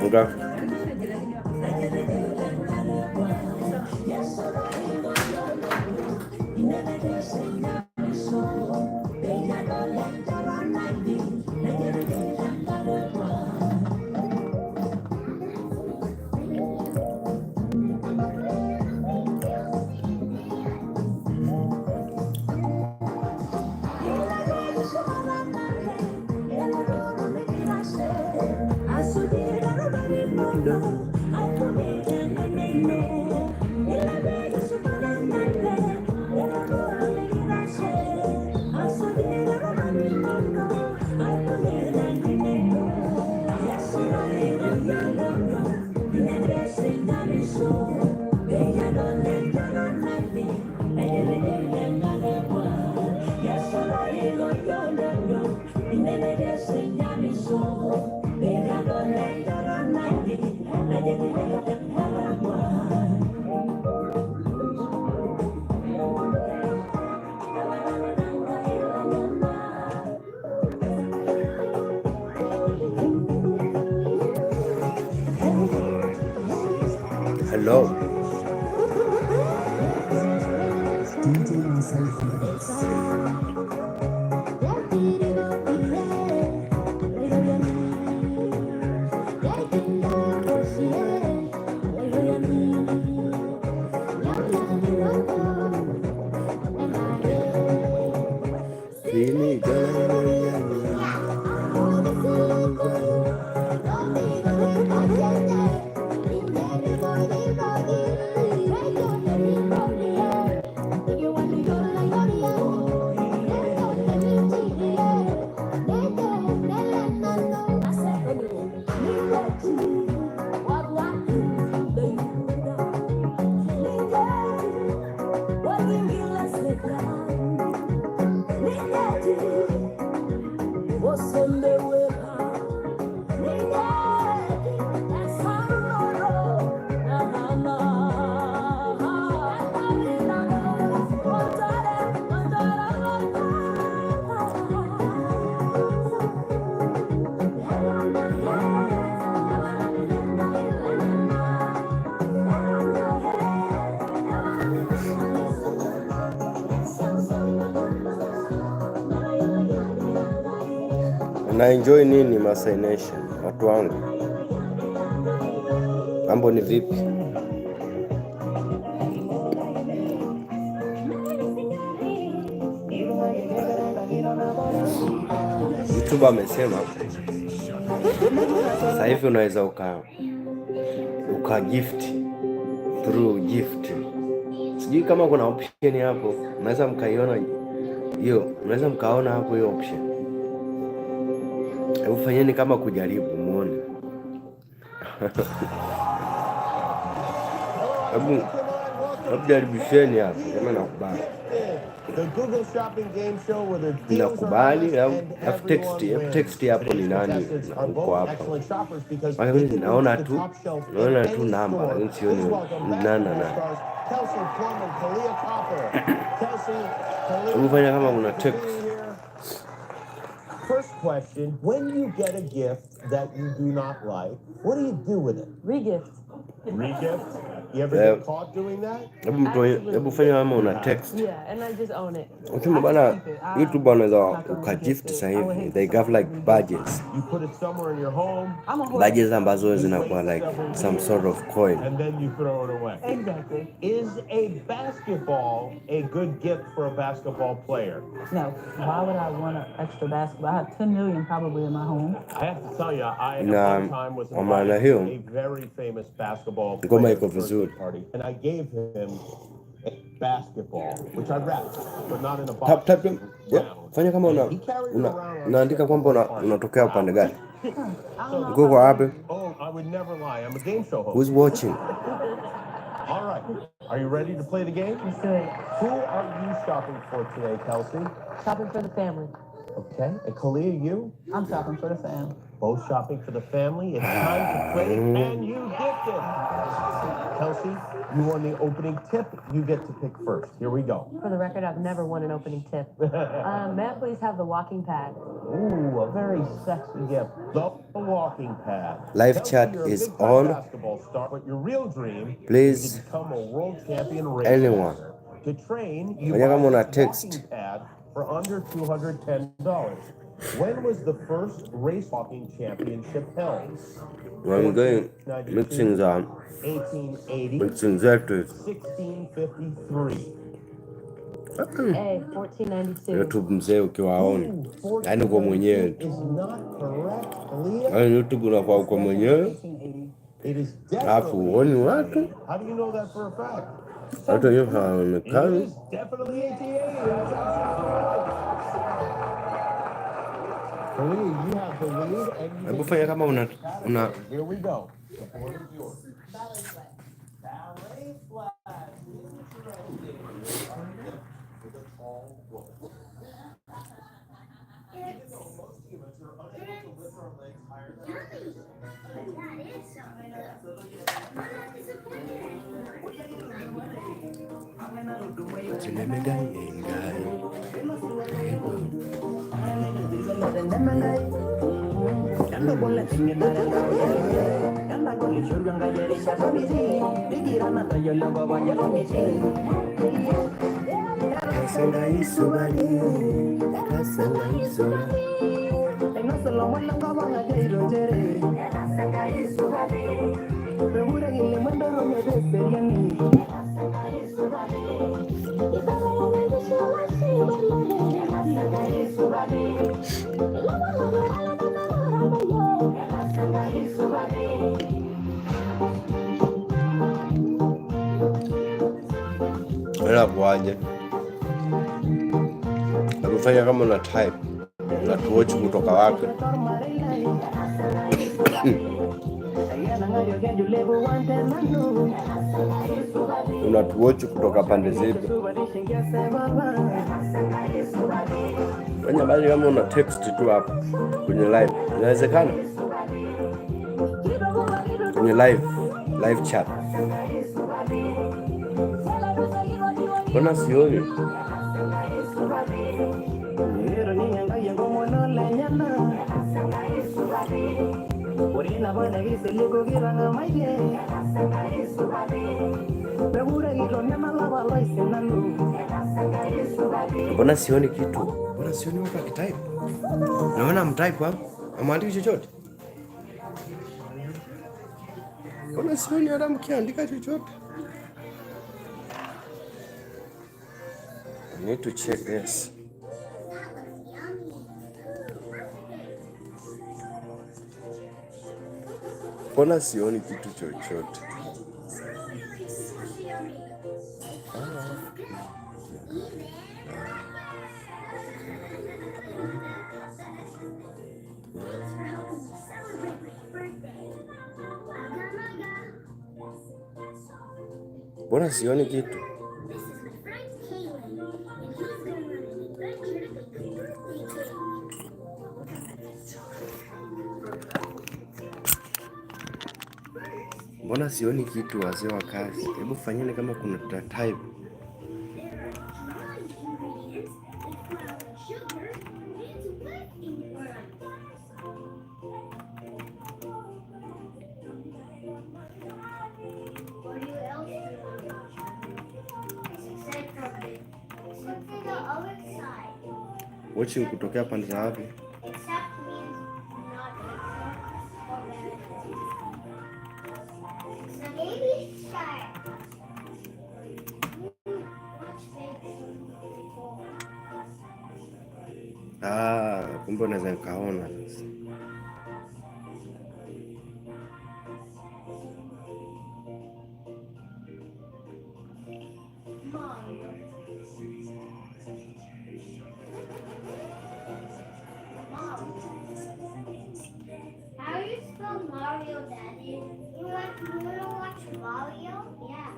Okay. Hello. Na enjoy nini Masai Nation, watu wangu, mambo ni vipi? YouTube amesema sasa hivi unaweza uka gift through gift. Sijui kama kuna option hapo, unaweza mkaiona hiyo, unaweza mkaona hapo hiyo option. Hebu fanyeni kama kujaribu muone. Hebu jaribisheni hapo kama nakubali. Nakubali au text hapo ni nani uko hapa. Naona tu namba, lakini sioni nana. Hebu fanya kama una text. First question, when you get a gift that you do not like, what do you do with it? Regift. Regift? You ever get caught doing that? Hebu fanya kama una text. Yeah, and I just own it. Ukisema bana YouTube wanaweza ukagift sasa hivi. They have like badges. You put it somewhere in your home. Badges ambazo zinakuwa like some sort of coin. And then you throw it away. Exactly. Is a basketball a good gift for a basketball player? No. Why would I want an extra basketball? I have 10 million probably in my home. I have to tell you, I at one time was invited to a very famous basketball player party, and I gave him a basketball, which I wrapped, but not in a box. Fanya kama unaandika kwamba unatokea upande gani. Go kwa wapi? Oh, I would never lie. I'm a game show host. Who's watching? All right. Are you ready to play the game? Let's do it. Who are you shopping for today, Kelsey? Shopping for the family. Okay. And Kalia, you? I'm shopping for the family. both shopping for the family. It's time to play, and you dipped it. Kelsey, you won the opening tip. You get to pick first. Here we go. For the record, I've never won an opening tip. May I please have the walking pad? Ooh, a very sexy gift. The walking pad. Live Kelsey, chat you're a is big-time on. basketball star, but your real dream Please, is to become a world champion race anyone. walker. To train, you Fanya kama buy una a text. walking pad for under $210. When was the first race walking championship held? I'm going mixing them. 1880, Mixing that with 1653. A, 1492. YouTube mzee ukiwaona. Yaani uko mwenyewe tu. Is not correct, Leah. Yaani YouTube unakuwa uko mwenyewe. It is Alafu uoni watu. How do you know that for a fact? Watu wenyewe It hawaonekani. is definitely 1880. That's absolutely right. Leah, you have the lead, and you Hebu fanya kama una Here we go. The board is yours. Inakuaje? Akufanya kama una type na tuochi kutoka wapi? Unatuochi kutoka pande zipi? Fanya basi kama una text tu hapo kwenye live. Inawezekana? Kwenye live chat. Mbona sioni? Mbona sioni kitu? Mbona sioni watu wakitype? Naona mtype hapo. Amwandiki chochote? Mbona sioni hata mkiandika chochote? I need to check this. Mbona sioni kitu chochote? Mbona sioni kitu? Mbona sioni kitu wazee wa kazi? Hebu fanyeni kama kuna type. Watching kutokea pande za wapi? Kumbe unaweza nikaona sasa. How do you spell Mario, Daddy? You want to watch Mario? Yeah.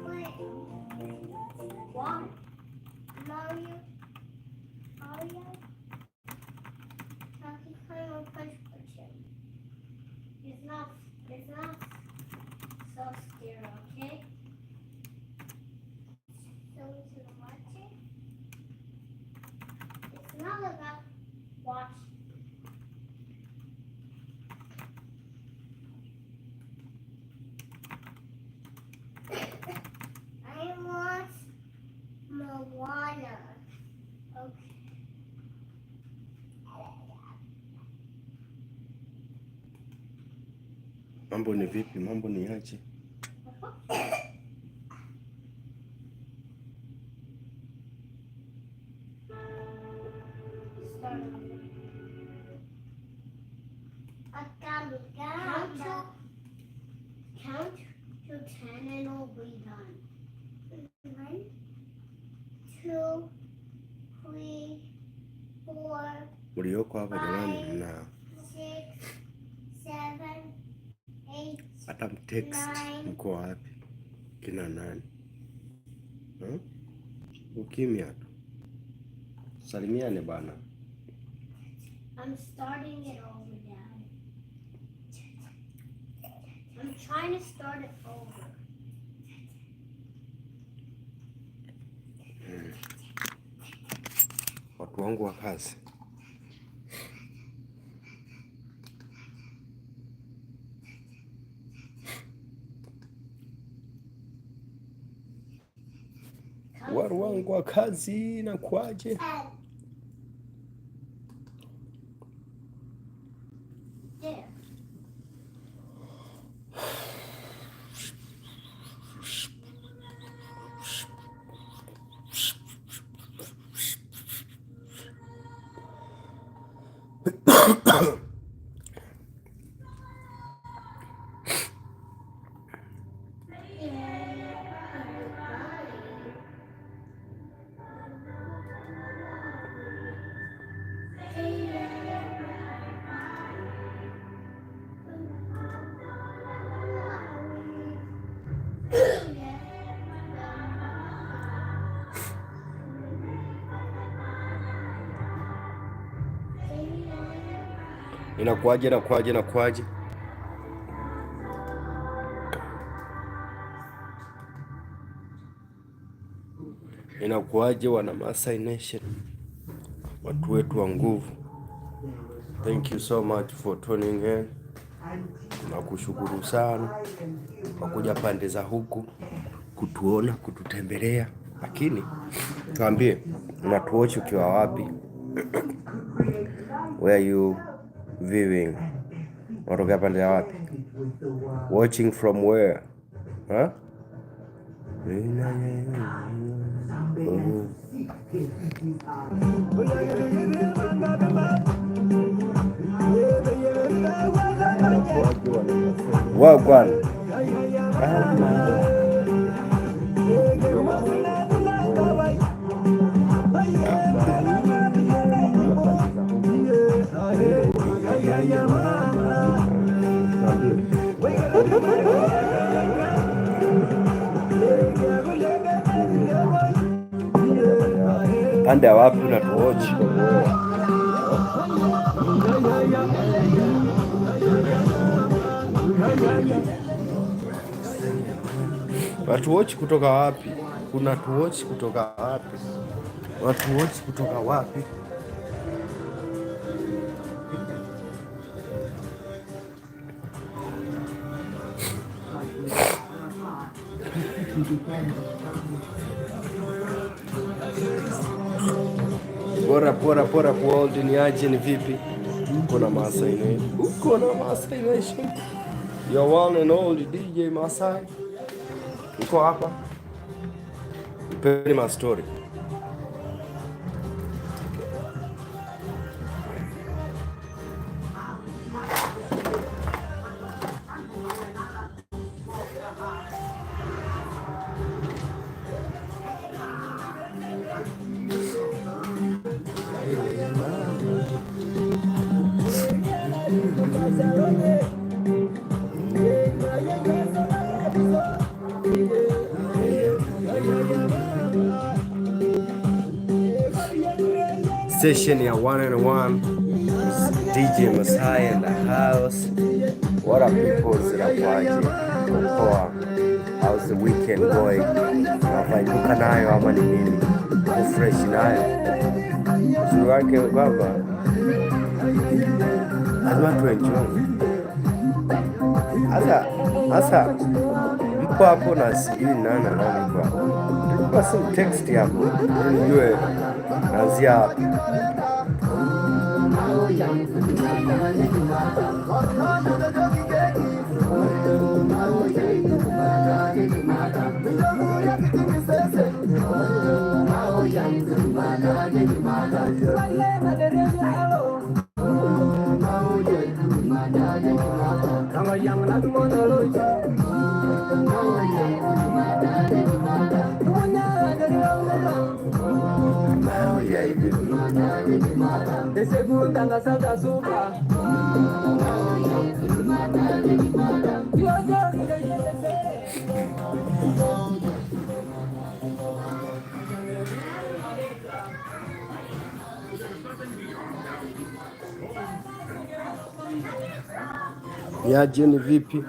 Wait. Wow. Mambo ni vipi? Mambo ni aje? Count to 10 and we'll be done. 1, 2, 3, 4. Ulioko hapa jamani, na 6, 7, 8. hata mtext mko wapi? Kina nani? Ukimya tu. Salimiane bana. I'm starting it over, Dad. I'm trying to start it over. Watu wangu wa kazi. Watu wangu wa kazi na kwaje? There. Inakuaje? Inakuaje wana Masai Nation, watu wetu wa nguvu. Thank you so much for tuning in. Nakushukuru sana kwa kuja pande za huku kutuona, kututembelea. Lakini tuambie unatuwatch ukiwa wapi? Where you viewing? Unatoka pande ya wapi? Watching from where? Huh? Wagwan. Pande wapi unatuwatch? Watuwatch kutoka wapi? Unatuwatch kutoka wapi? Watuwatch kutoka wapi? Pora world ni aje, ni vipi? Uko na Masai Nation. Uko na Masai Nation. Your one and only DJ Masai. Uko hapa. Ipeni ma story. Session ya 1&1 DJ Masai in the house. What up people, zinakuaje? Poa. How's the weekend going? Unafaibuka nayo ama ni nini? Fresh nayo. Uzuri wake baba, lazima tuenjoy. Asa mpo hapo na sijui nani kwa. Basi text hapo. Nijue naanzia hapo. Maria hivi. Yaje ni vipi?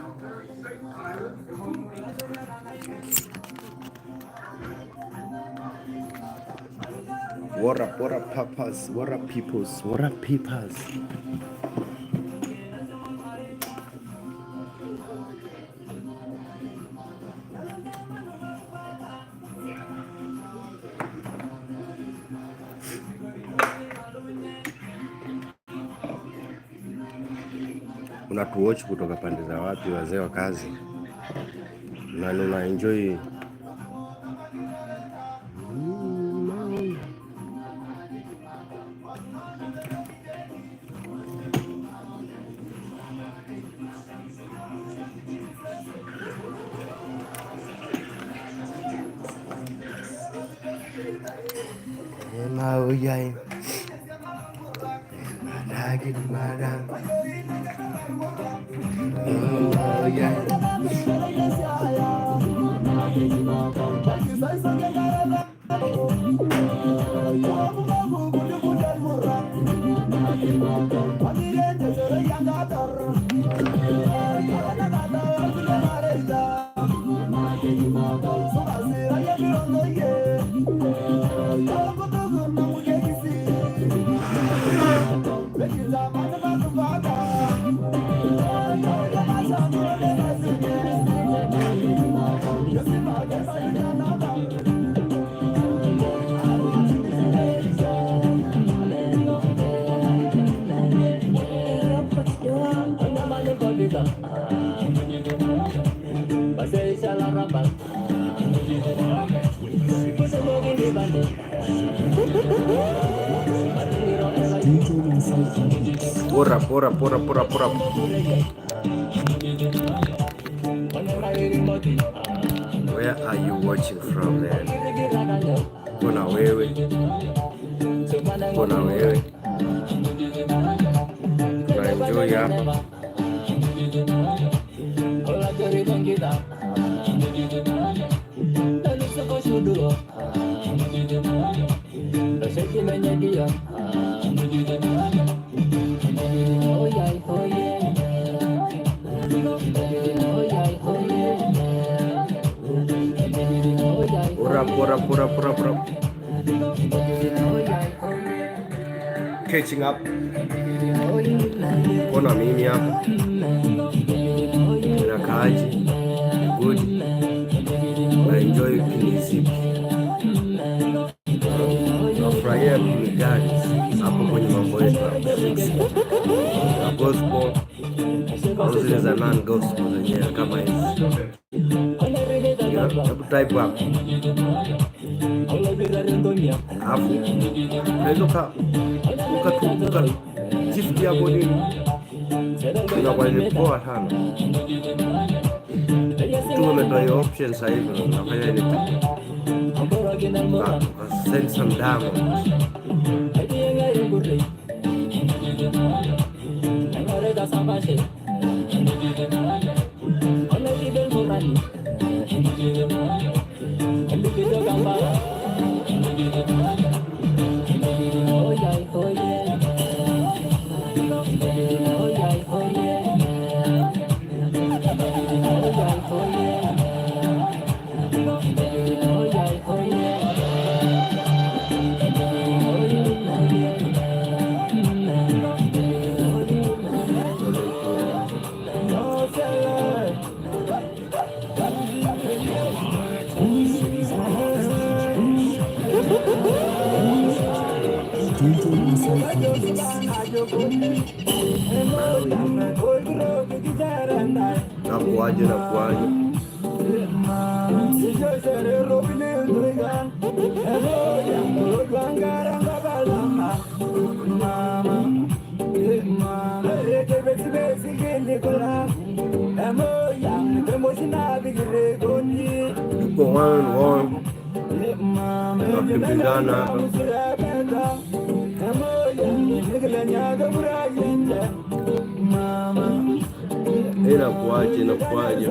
What up papas, what up peoples, what up peoples? Unatuwatch kutoka pande za wapi wazee wa kazi? Na una enjoy Mauyai lagi di mana? Pura. Where are you watching from then? Kuna wewe. Enjoy hapa. Pura. Catching up. Kuna mimi hapa. Nakaaji. Good. Na enjoy music. Nafurahia burudani hapo kwenye mambo yetu ya gospel au zile za non-gospel zenyewe kama hizi. Hebu type hapo. Hapo unaweza uka gift yako nini? Inakuwa ni poa sana. Tu umetoa hiyo option sasa hivi unafanya nini? Send some diamonds. Nakuaje wakipigana hapa. Inakuaje?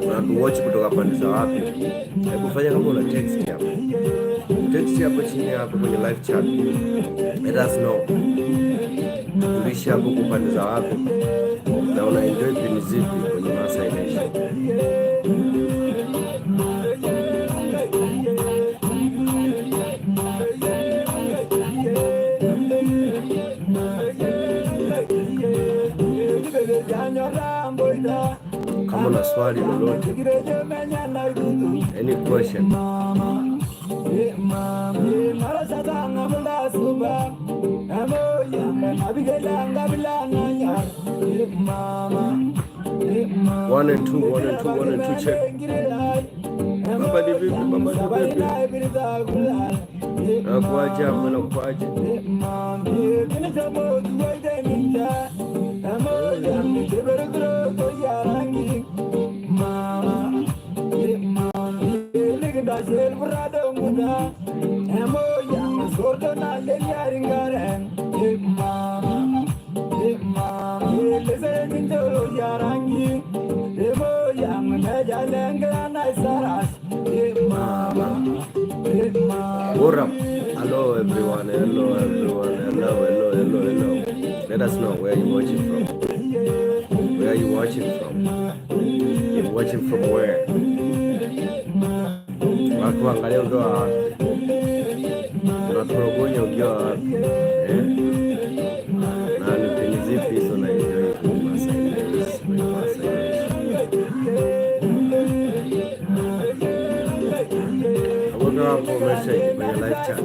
Unatuwatch kutoka pande za wapi? Hebu fanya kama una text hapo. Text hapo chini hapo kwenye live chat. Let us know. Tulisha hapo kwa pande za wapi? Na una enjoy pini zipi kwenye Maasai Nation? Kama una swali lolote, any question, one and two check. Baba ni vipi? Nakuaje? What up? Hello everyone. Let us know where you're watching from. Where are you watching from? You're watching from where? Watu angalia ukiwa wapi? Unatorogonya ukiwa wapi? Na ni peni zipi hizo na enjoy Maasai Nation? Hapo message kwenye live chat.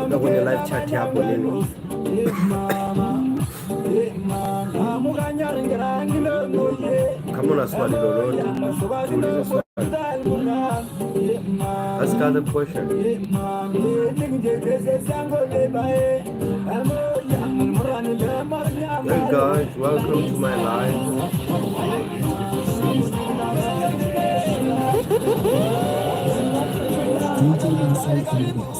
Ndio kwenye live chat hapo nini? Kama una swali lolote, tuulize swali. Ask other question. Hey guys, welcome to my live. DJ Maasai Remix.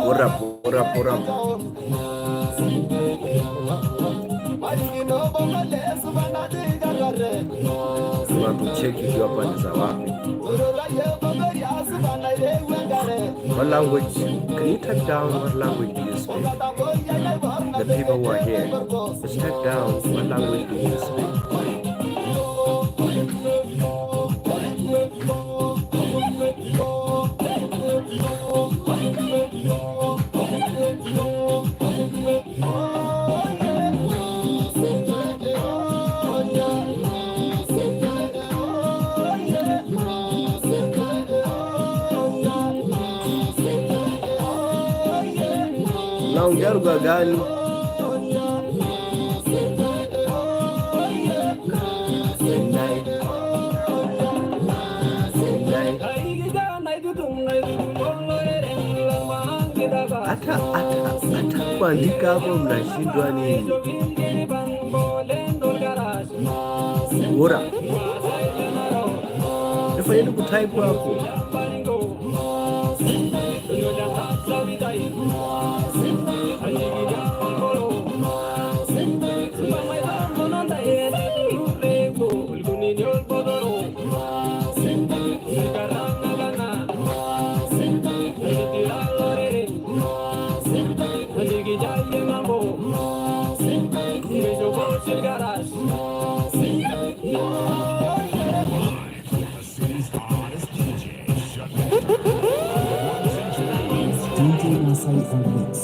What up? Unatucheki ukiwa pande za wapi? What language? Can you type down what language do you speak? The people who are here, just type down what language do you speak? Naongea lugha gani? Hata kuandika hapo mnashindwa nini? Bora nifanye tu kutype hapo. Inside and Mix.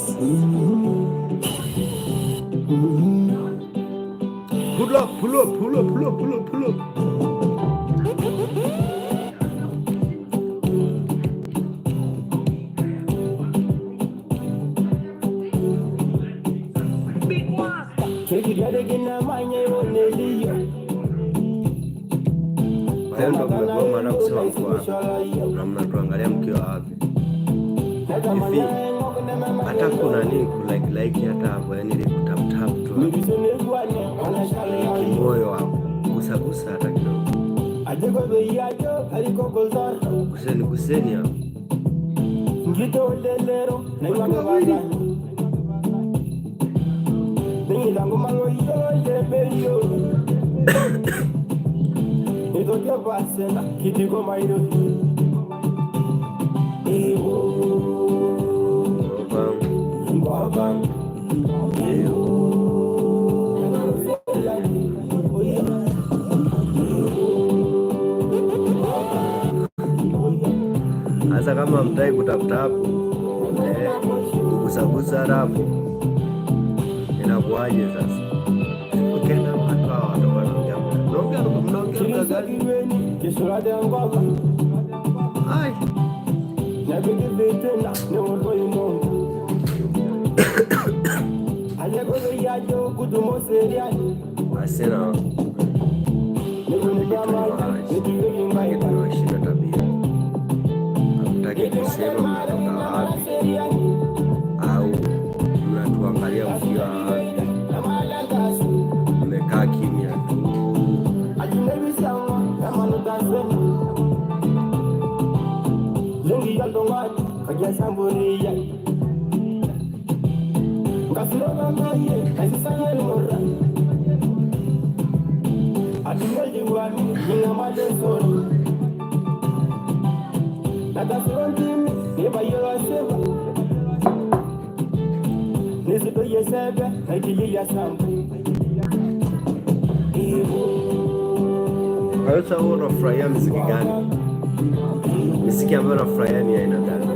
Pull up, pull up, pull up, pull up, pull up, pull up. Ndo mmegoma na kusema mkoa na mnatuangalia mkiwa wapi hivi, hata kuna nini like hata hapo, yani ile tap tu moyo hapo gusa hata kidogo, kuseni hapo hasa kama mtai kutafuta hapo kugusagusa rafu inakuaje sasa? Ukienda watu hawa wanaongea gani? Ai asena tunawashinda tabia, hamtaki kusema mnatoka wapi au mnatuangalia mkiwa wapi, mmekaa kimya tu. Sasa wewe unafurahia muziki gani? Muziki ambao unafurahia ni aina gani?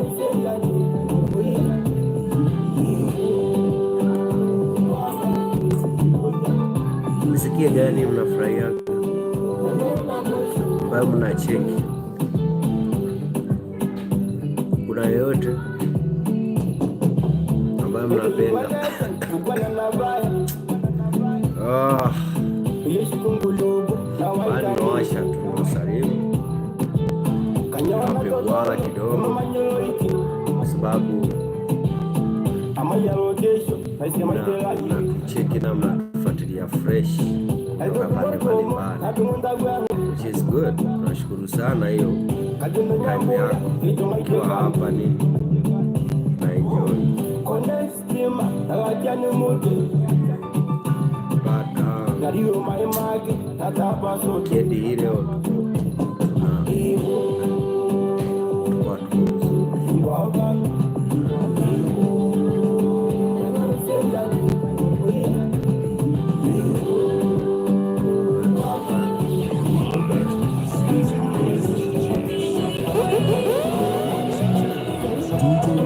Muziki gani mnafurahia ambayo mnacheki? Kuna yoyote ambayo mnapenda? Bado nawasha tu salimu apewala kidogo, kwa sababu mnatucheki na mnatufuatilia fresh kutoka pande mbalimbali, which is good. Tunashukuru sana hiyo time yako ikiwa hapa nini na enjoy. Kedi hile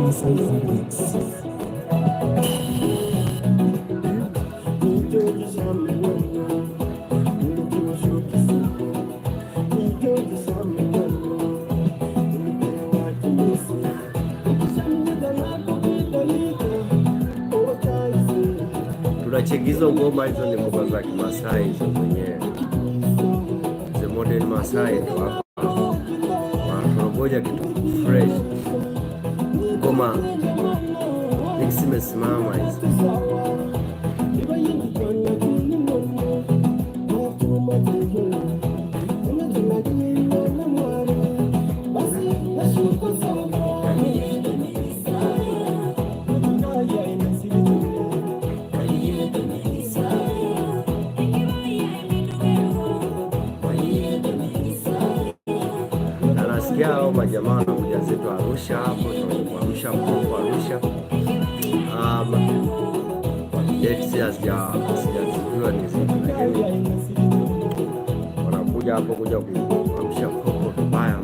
Inside and Mix. tunachegiza ngoma hizo, ni ngoma za Kimasai hizo zenyewe, the modern Masai tu hapa wanaturogoja kitu fresh, ngoma zimesimama hizo. Hao majamaa wanakuja zetu Arusha hapo, tunakuamsha mkopo Arusha. Dates sijazijua ni zipi, lakini wanakuja hapo kuja kuamsha mkopo mbaya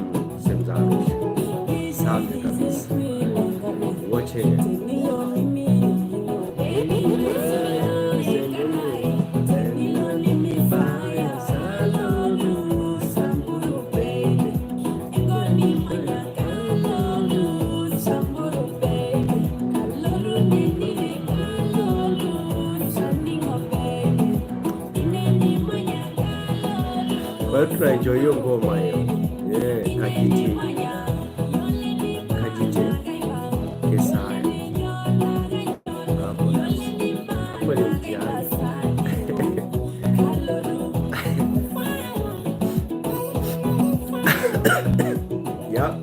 sehemu za Arusha. Safi kabisa, wote Kwa hiyo tunaenjoy hiyo ngoma hiyo. Kajiti Kesaya hapo ni mtihani. Yeah.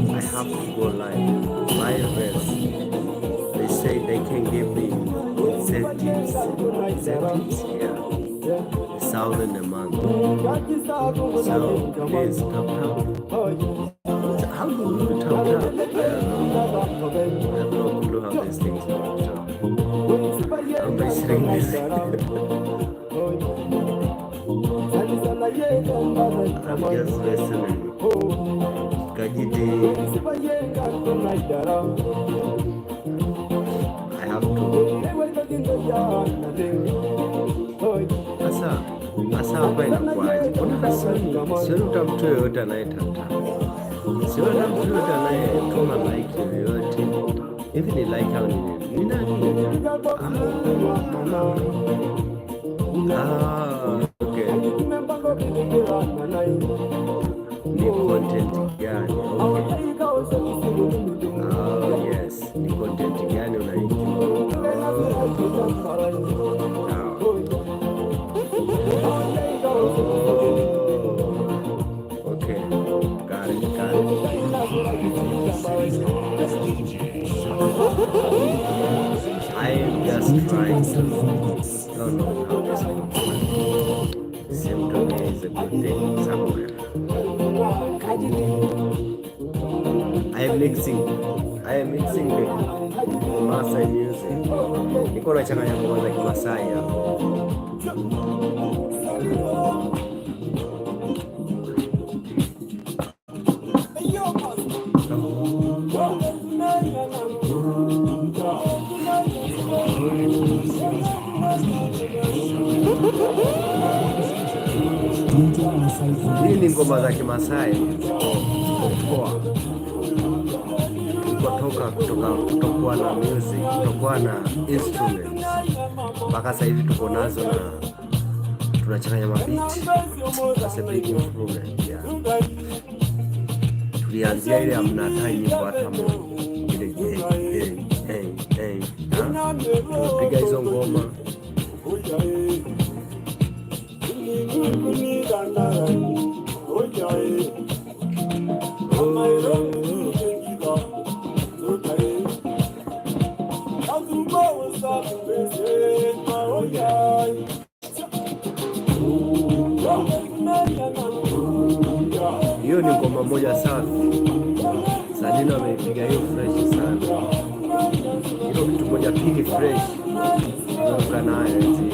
I have to go live race. They say they can give me incentives here, 1,000 a month. So please tap. So how do you tap? I don't know. I have no clue how these things work. I'm listening this. I'm just listening. Kajiti. I have to. Asa hapa inakuwaje? Sio mtu yoyote anayetata. Sio mtu yoyote anayetuma like yoyote. Hivi ni like au ni nani? Okay. Ni content gani? Yes, ni content gani unaijua? Okay, got it. I am just trying to don't know how this works. Seems to me is a good thing somewhere. I am mixing the Maasai music. Niko nachanganya ngoma za Kimasai hapo. Hii ni ngoma za Kimasai. Kutokuwa na music, kutokuwa na instruments, mpaka sasa hivi tuko nazo na tunachanganya mabiti. That's a big improvement, yeah. Tulianzia ile amna hata nyimbo hata moja ile tulipiga hizo ngoma hiyo ni ngoma moja safi. Salina ameipiga hiyo fresh sana. Hiyo kitu moja pili fresh. Ndio nayo hizi.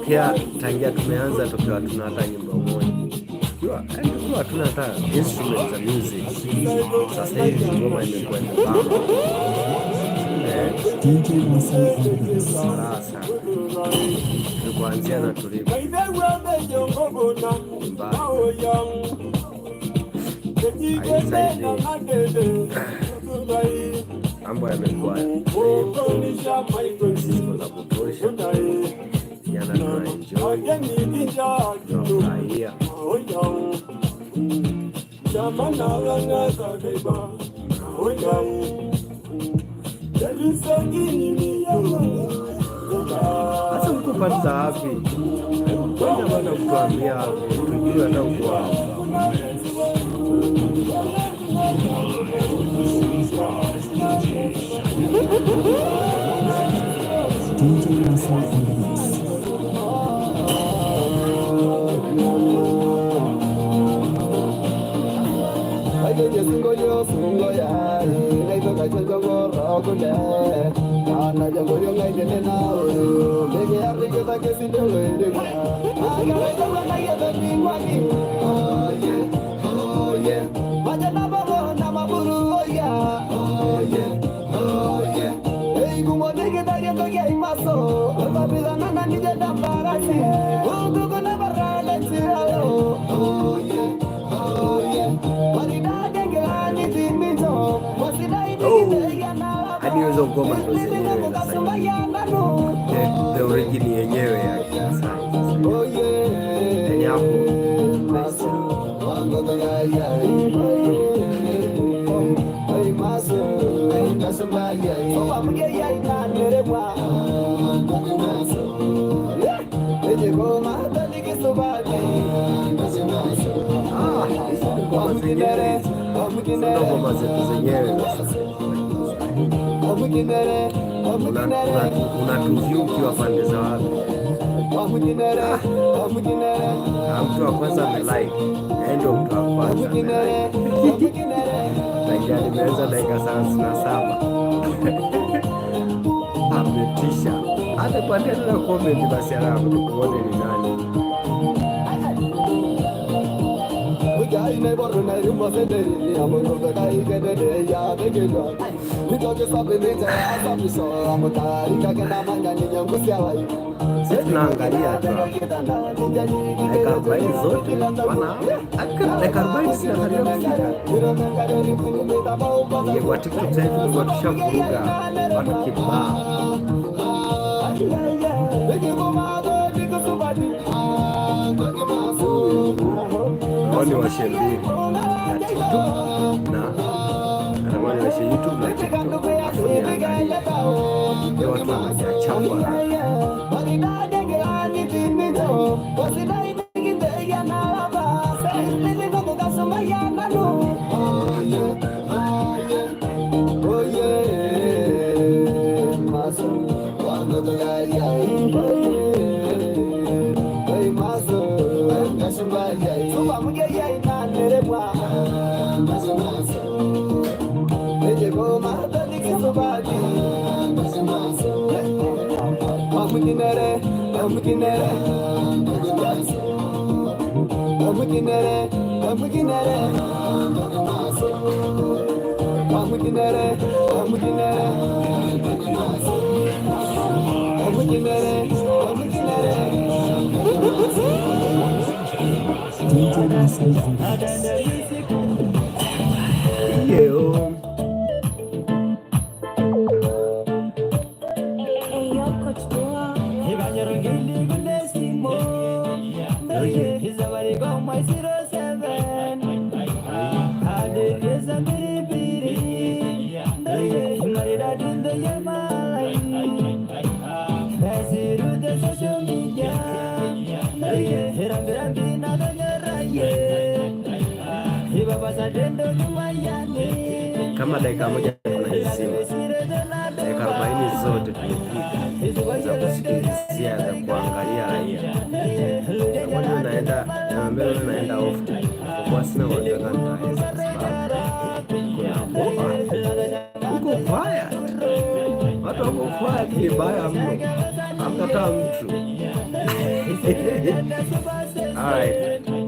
Yaani tangia tumeanza tukiwa tuna hata nyimbo moja. Tukiwa hatuna hata instruments za music. Sasa hivi ngoma imekuwa imepamba. Sarasa tulikuanzia na tulivu mambo yamekuwa siku za kutosha, yana tunaenjoy, tunafurahia. Sasa mko pata wapi? Kwanza bwana kutuambia tujue hata uko wapi. Oh yeah. hadi hizo ngoma ndo zenyewe za the origin yenyewe ya Kimasai. Yani hapo ngoma zetu zenyewe unatuvyu ukiwa pande za wapi? Mtu wa kwanza amelike, ndio mtu wa kwanza tangia nimeweza dakika 37 ametisha. Hata kwa tena comment basi alafu tukuone ni nani. Tunaangalia tu dakika 40 zote, dakika 40 zinakaribia kufika. Kwa TikTok sasa hivi tushavuruga watu kibao. Wani washe mbili na TikTok na wani washe YouTube na TikTok. Ndio watu wanachambua. Kama dakika moja tunaizima, dakika 40 zote tumefika za kusikilizia, za kuangalia raia. Kwa naenda na mbele naenda off kwa sina wataka nitaweza huko fire, watu wako fire kibaya mno, hamtata mtu. Alright.